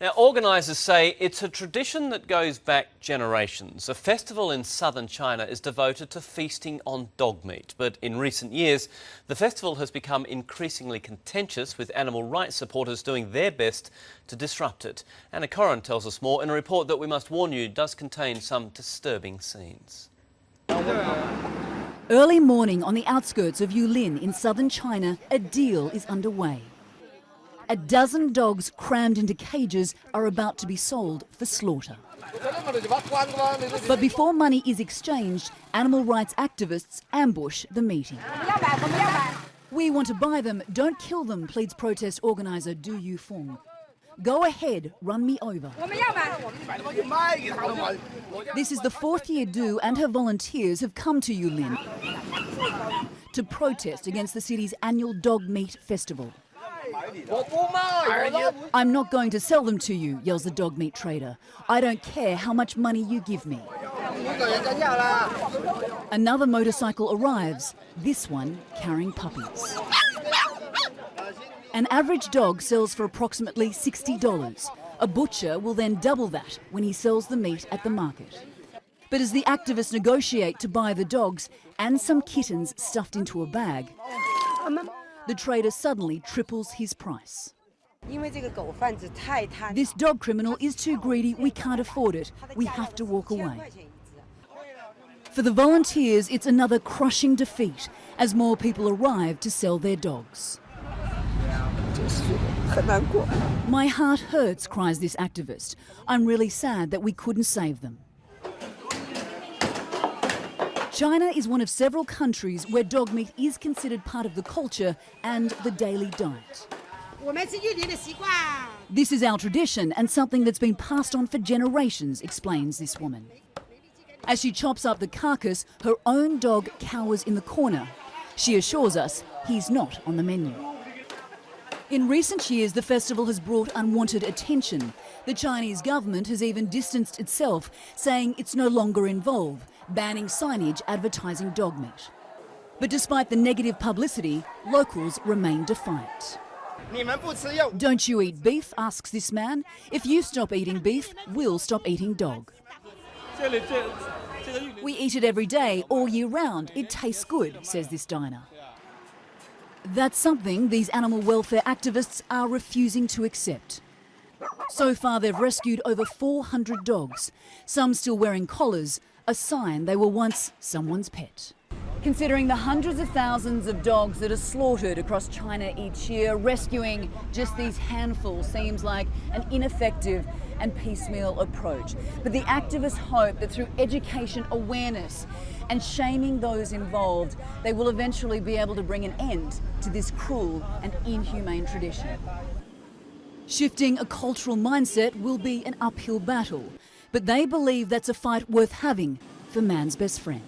Now, organisers say it's a tradition that goes back generations. A festival in southern China is devoted to feasting on dog meat. But in recent years, the festival has become increasingly contentious, with animal rights supporters doing their best to disrupt it. Anna Coren tells us more in a report that we must warn you does contain some disturbing scenes. Early morning on the outskirts of Yulin in southern China, a deal is underway. A dozen dogs crammed into cages are about to be sold for slaughter. But before money is exchanged, animal rights activists ambush the meeting. We want to buy them, don't kill them, pleads protest organiser Du Yufeng. Go ahead, run me over. This is the fourth year Du and her volunteers have come to Yulin to protest against the city's annual dog meat festival. I'm not going to sell them to you, yells the dog meat trader. I don't care how much money you give me. Another motorcycle arrives, this one carrying puppies. An average dog sells for approximately $60. A butcher will then double that when he sells the meat at the market. But as the activists negotiate to buy the dogs and some kittens stuffed into a bag, the trader suddenly triples his price. This dog criminal is too greedy, we can't afford it. We have to walk away. For the volunteers, it's another crushing defeat as more people arrive to sell their dogs. My heart hurts, cries this activist. I'm really sad that we couldn't save them. China is one of several countries where dog meat is considered part of the culture and the daily diet. This is our tradition and something that's been passed on for generations, explains this woman. As she chops up the carcass, her own dog cowers in the corner. She assures us he's not on the menu. In recent years, the festival has brought unwanted attention. The Chinese government has even distanced itself, saying it's no longer involved, banning signage advertising dog meat. But despite the negative publicity, locals remain defiant. Don't you eat beef? Asks this man. If you stop eating beef, we'll stop eating dog. We eat it every day, all year round. It tastes good, says this diner. That's something these animal welfare activists are refusing to accept. So far, they've rescued over 400 dogs, some still wearing collars, a sign they were once someone's pet. Considering the hundreds of thousands of dogs that are slaughtered across China each year, rescuing just these handfuls seems like an ineffective and piecemeal approach. But the activists hope that through education, awareness and shaming those involved, they will eventually be able to bring an end to this cruel and inhumane tradition. Shifting a cultural mindset will be an uphill battle, but they believe that's a fight worth having for man's best friend.